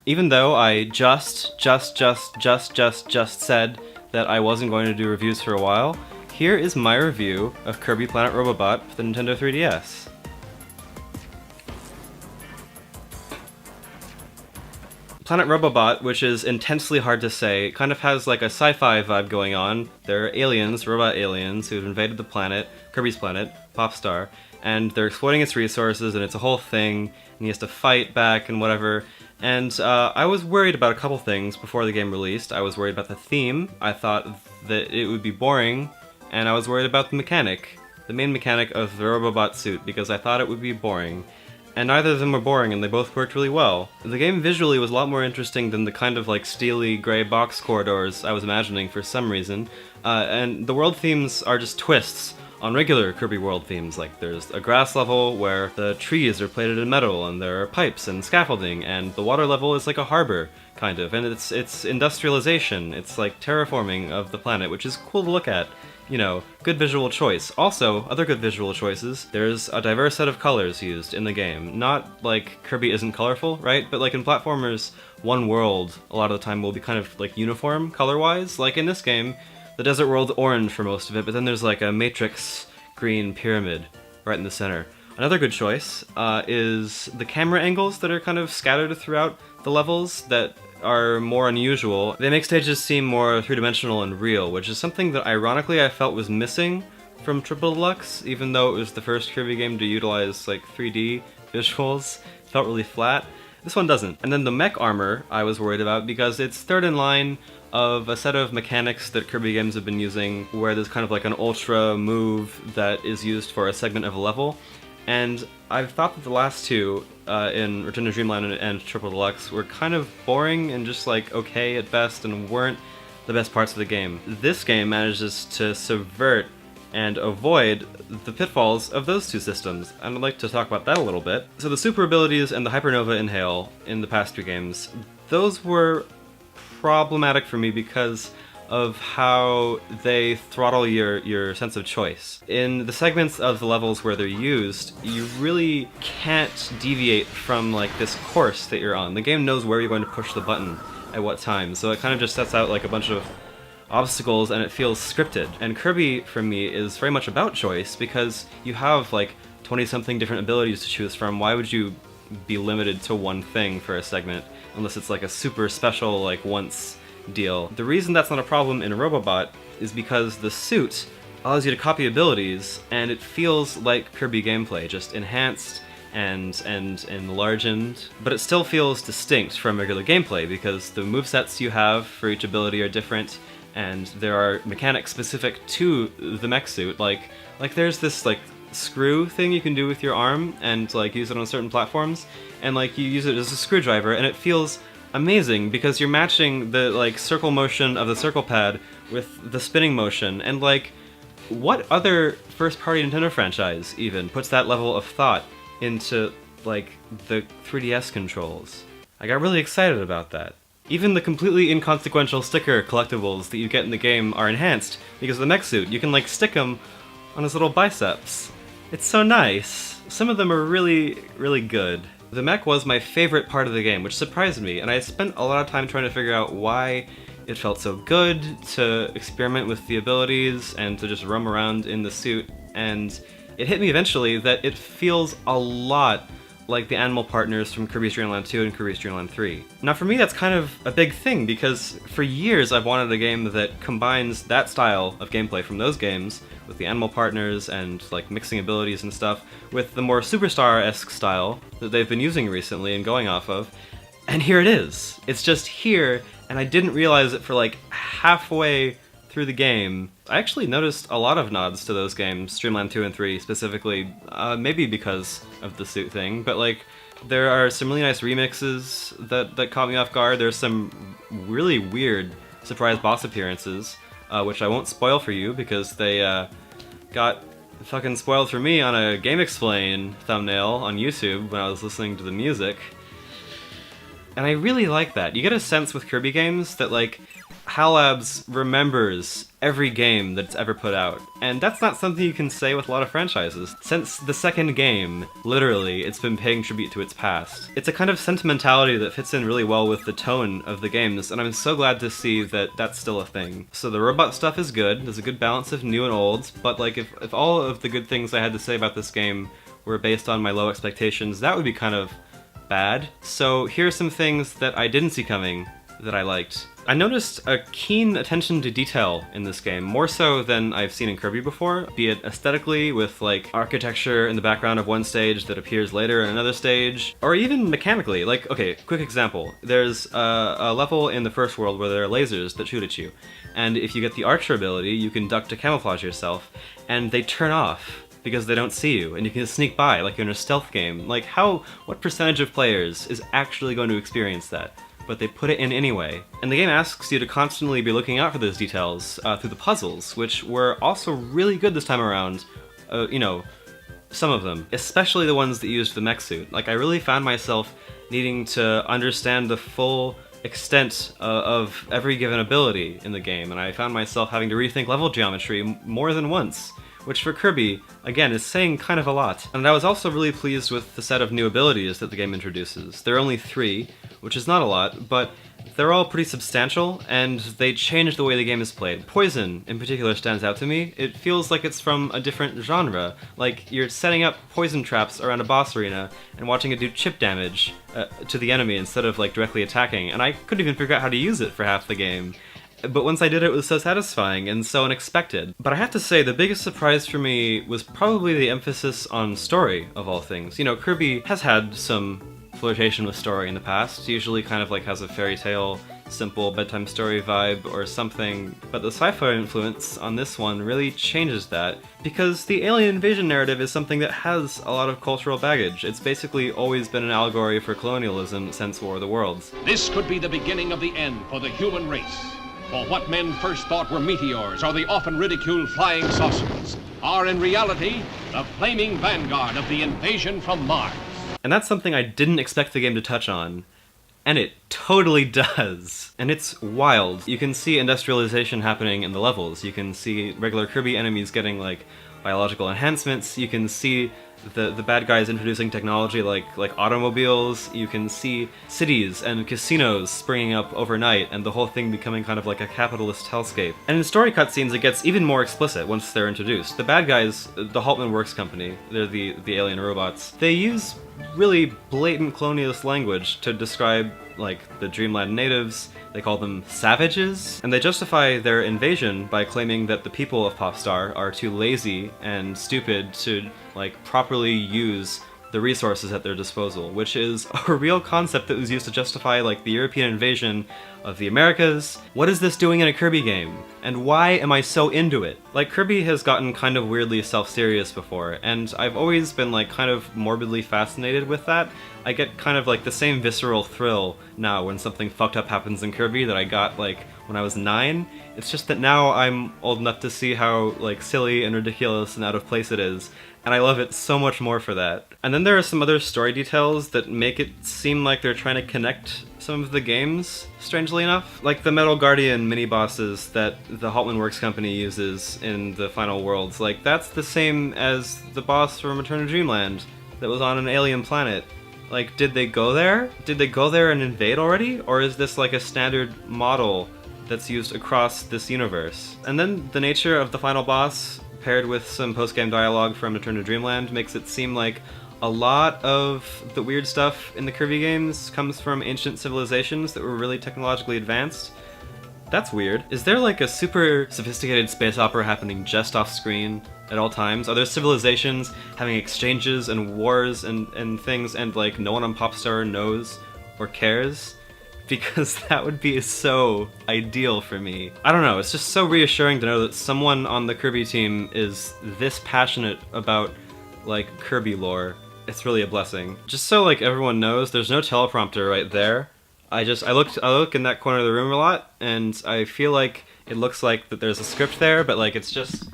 Even though I just said that I wasn't going to do reviews for a while, here is my review of Kirby Planet Robobot for the Nintendo 3DS. Planet Robobot, which is intensely hard to say, kind of has like a sci-fi vibe going on. There are aliens, robot aliens, who've invaded the planet, Kirby's planet, Popstar, and they're exploiting its resources, and it's a whole thing, and he has to fight back and whatever. And I was worried about a couple things before the game released. I was worried about the theme. I thought that it would be boring, and I was worried about the mechanic, the main mechanic of the Robobot suit, because I thought it would be boring. And neither of them were boring, and they both worked really well. The game visually was a lot more interesting than the kind of like steely gray box corridors I was imagining for some reason. And the world themes are just twists on regular Kirby world themes. Like there's a grass level where the trees are plated in metal, and there are pipes and scaffolding, and the water level is like a harbor, kind of. And it's industrialization. It's like terraforming of the planet, which is cool to look at. You know, good visual choice. Also, other good visual choices, there's a diverse set of colors used in the game. Not like Kirby isn't colorful, right? But like in platformers, one world a lot of the time will be kind of like uniform color-wise. Like in this game, the desert world's orange for most of it, but then there's like a matrix green pyramid right in the center. Another good choice is the camera angles that are kind of scattered throughout the levels that are more unusual. They make stages seem more three-dimensional and real, which is something that ironically I felt was missing from Triple Deluxe, even though it was the first Kirby game to utilize like 3D visuals. It felt really flat. This one doesn't. And then the mech armor I was worried about because it's third in line of a set of mechanics that Kirby games have been using, where there's kind of like an ultra move that is used for a segment of a level. And I've thought that the last two, in Return to Dreamland and Triple Deluxe, were kind of boring and just like okay at best and weren't the best parts of the game. This game manages to subvert and avoid the pitfalls of those two systems, and I'd like to talk about that a little bit. So the super abilities and the Hypernova Inhale in the past two games, those were problematic for me because of how they throttle your sense of choice. In the segments of the levels where they're used, you really can't deviate from like this course that you're on. The game knows where you're going to push the button at what time, so it kind of just sets out like a bunch of obstacles and it feels scripted. And Kirby, for me, is very much about choice because you have like 20-something different abilities to choose from. Why would you be limited to one thing for a segment unless it's like a super special like once deal? The reason that's not a problem in Robobot is because the suit allows you to copy abilities, and it feels like Kirby gameplay, just enhanced and enlarged, but it still feels distinct from regular gameplay because the movesets you have for each ability are different, and there are mechanics specific to the mech suit. Like there's this like screw thing you can do with your arm and like use it on certain platforms, and like you use it as a screwdriver, and it feels amazing because you're matching the like circle motion of the circle pad with the spinning motion. And like, what other first-party Nintendo franchise even puts that level of thought into like the 3DS controls? I got really excited about that. Even the completely inconsequential sticker collectibles that you get in the game are enhanced because of the mech suit. You can like stick them on his little biceps. It's so nice. Some of them are really, really good. The mech was my favorite part of the game, which surprised me, and I spent a lot of time trying to figure out why it felt so good to experiment with the abilities and to just roam around in the suit, and it hit me eventually that it feels a lot like the animal partners from Kirby's Dream Land 2 and Kirby's Dream Land 3. Now for me that's kind of a big thing because for years I've wanted a game that combines that style of gameplay from those games with the animal partners and like mixing abilities and stuff with the more Superstar-esque style that they've been using recently and going off of. And here it is. It's just here, and I didn't realize it for like halfway through the game. I actually noticed a lot of nods to those games, Dreamland 2 and 3 specifically, maybe because of the suit thing, but like there are some really nice remixes that caught me off guard. There's some really weird surprise boss appearances, which I won't spoil for you because they got fucking spoiled for me on a Game Explain thumbnail on YouTube when I was listening to the music. And I really like that. You get a sense with Kirby games that like HAL Labs remembers every game that it's ever put out. And that's not something you can say with a lot of franchises. Since the second game, literally, it's been paying tribute to its past. It's a kind of sentimentality that fits in really well with the tone of the games, and I'm so glad to see that that's still a thing. So the robot stuff is good, there's a good balance of new and old, but like if all of the good things I had to say about this game were based on my low expectations, that would be kind of bad. So here are some things that I didn't see coming that I liked. I noticed a keen attention to detail in this game, more so than I've seen in Kirby before, be it aesthetically with like architecture in the background of one stage that appears later in another stage, or even mechanically. Like, okay, quick example. There's a level in the first world where there are lasers that shoot at you, and if you get the Archer ability, you can duck to camouflage yourself, and they turn off because they don't see you, and you can just sneak by like you're in a stealth game. Like what percentage of players is actually going to experience that? But they put it in anyway. And the game asks you to constantly be looking out for those details through the puzzles, which were also really good this time around. You know, some of them. Especially the ones that used the mech suit. Like, I really found myself needing to understand the full extent of every given ability in the game, and I found myself having to rethink level geometry more than once, which for Kirby, again, is saying kind of a lot. And I was also really pleased with the set of new abilities that the game introduces. There are only 3, which is not a lot, but they're all pretty substantial, and they change the way the game is played. Poison, in particular, stands out to me. It feels like it's from a different genre. Like, you're setting up poison traps around a boss arena and watching it do chip damage to the enemy instead of, like, directly attacking, and I couldn't even figure out how to use it for half the game. But once I did it was so satisfying and so unexpected. But I have to say, the biggest surprise for me was probably the emphasis on story, of all things. You know, Kirby has had some flirtation with story in the past, usually kind of like has a fairy tale, simple bedtime story vibe or something, but the sci-fi influence on this one really changes that, because the alien invasion narrative is something that has a lot of cultural baggage. It's basically always been an allegory for colonialism since War of the Worlds. This could be the beginning of the end for the human race. For what men first thought were meteors or the often ridiculed flying saucers are in reality the flaming vanguard of the invasion from Mars. And that's something I didn't expect the game to touch on, and it totally does. And it's wild. You can see industrialization happening in the levels. You can see regular Kirby enemies getting like biological enhancements. You can see the bad guys introducing technology like automobiles. You can see cities and casinos springing up overnight, and the whole thing becoming kind of like a capitalist hellscape. And in story cutscenes, it gets even more explicit once they're introduced. The bad guys, the Haltman Works Company, they're the alien robots, they use really blatant colonialist language to describe like the Dreamland natives. They call them savages, and they justify their invasion by claiming that the people of Popstar are too lazy and stupid to like properly use the resources at their disposal, which is a real concept that was used to justify like the European invasion of the Americas. What is this doing in a Kirby game? And why am I so into it? Like, Kirby has gotten kind of weirdly self-serious before, and I've always been like kind of morbidly fascinated with that. I get kind of like the same visceral thrill now when something fucked up happens in Kirby that I got like when I was 9. It's just that now I'm old enough to see how like silly and ridiculous and out of place it is, and I love it so much more for that. And then there are some other story details that make it seem like they're trying to connect some of the games, strangely enough. Like the Metal Guardian mini-bosses that the Haltman Works Company uses in the final worlds. Like, that's the same as the boss from Return to Dreamland that was on an alien planet. Like, did they go there? Did they go there and invade already? Or is this like a standard model that's used across this universe? And then the nature of the final boss, paired with some post-game dialogue from Return to Dreamland, makes it seem like a lot of the weird stuff in the Kirby games comes from ancient civilizations that were really technologically advanced. That's weird. Is there like a super sophisticated space opera happening just off screen at all times? Are there civilizations having exchanges and wars and things, and like no one on Popstar knows or cares? Because that would be so ideal for me. I don't know, it's just so reassuring to know that someone on the Kirby team is this passionate about like Kirby lore. It's really a blessing. Just so like everyone knows, there's no teleprompter right there. I look in that corner of the room a lot, and I feel like it looks like that there's a script there, but like it's just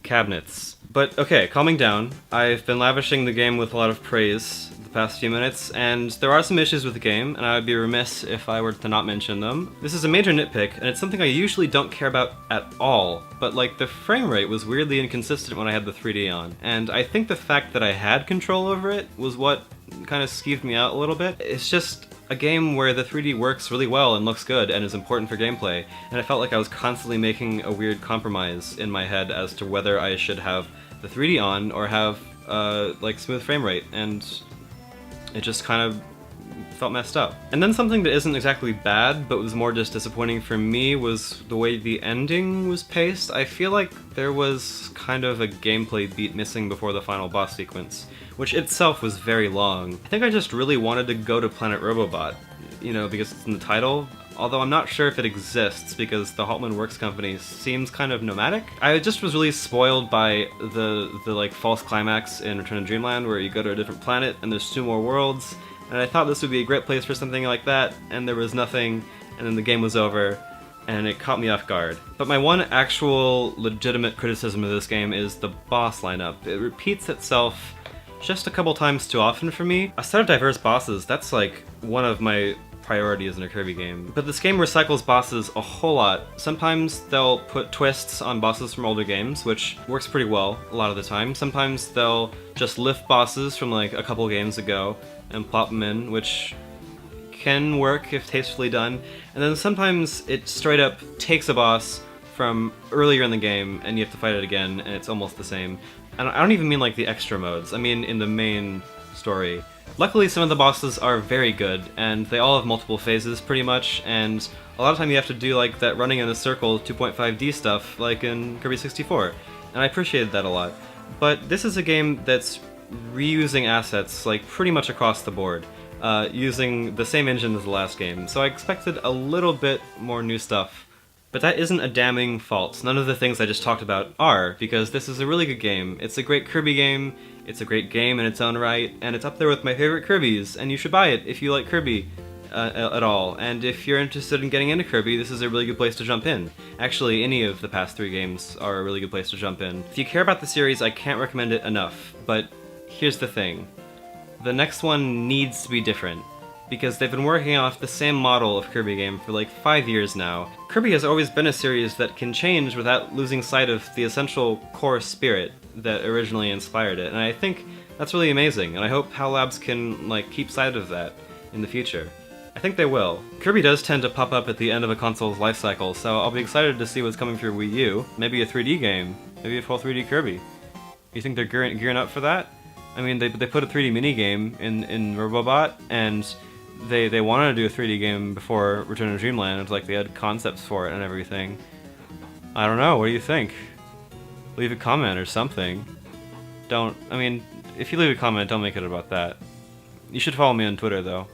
cabinets. But okay, calming down. I've been lavishing the game with a lot of praise the past few minutes, and there are some issues with the game, and I would be remiss if I were to not mention them. This is a major nitpick, and it's something I usually don't care about at all, but like the frame rate was weirdly inconsistent when I had the 3D on, and I think the fact that I had control over it was what kind of skeeved me out a little bit. It's just a game where the 3D works really well and looks good and is important for gameplay, and I felt like I was constantly making a weird compromise in my head as to whether I should have the 3D on or have like smooth frame rate, and it just kind of felt messed up. And then something that isn't exactly bad, but was more just disappointing for me, was the way the ending was paced. I feel like there was kind of a gameplay beat missing before the final boss sequence, which itself was very long. I think I just really wanted to go to Planet Robobot, you know, because it's in the title, although I'm not sure if it exists because the Haltman Works company seems kind of nomadic. I just was really spoiled by the like false climax in Return to Dreamland where you go to a different planet and there's 2 more worlds, and I thought this would be a great place for something like that, and there was nothing, and then the game was over, and it caught me off guard. But my one actual legitimate criticism of this game is the boss lineup. It repeats itself just a couple times too often for me. A set of diverse bosses, that's like one of my priorities in a Kirby game. But this game recycles bosses a whole lot. Sometimes they'll put twists on bosses from older games, which works pretty well a lot of the time. Sometimes they'll just lift bosses from like a couple games ago and plop them in, which can work if tastefully done. And then sometimes it straight up takes a boss from earlier in the game and you have to fight it again and it's almost the same. And I don't even mean like the extra modes, I mean in the main story. Luckily some of the bosses are very good, and they all have multiple phases pretty much, and a lot of time you have to do like that running in a circle 2.5D stuff like in Kirby 64, and I appreciated that a lot. But this is a game that's reusing assets like pretty much across the board, using the same engine as the last game, so I expected a little bit more new stuff. But that isn't a damning fault. None of the things I just talked about are, because this is a really good game. It's a great Kirby game, it's a great game in its own right, and it's up there with my favorite Kirbys, and you should buy it if you like Kirby at all. And if you're interested in getting into Kirby, this is a really good place to jump in. Actually, any of the past 3 games are a really good place to jump in. If you care about the series, I can't recommend it enough, but here's the thing. The next one needs to be different, because they've been working off the same model of Kirby game for like 5 years now. Kirby has always been a series that can change without losing sight of the essential core spirit that originally inspired it, and I think that's really amazing, and I hope HAL Labs can like keep sight of that in the future. I think they will. Kirby does tend to pop up at the end of a console's life cycle, so I'll be excited to see what's coming for Wii U. Maybe a 3D game, maybe a full 3D Kirby. You think they're gearing up for that? I mean, they put a 3D minigame in Robobot, and they wanted to do a 3D game before Return to Dreamland. It's like they had concepts for it and everything. I don't know, what do you think? Leave a comment or something. If you leave a comment, don't make it about that. You should follow me on Twitter though.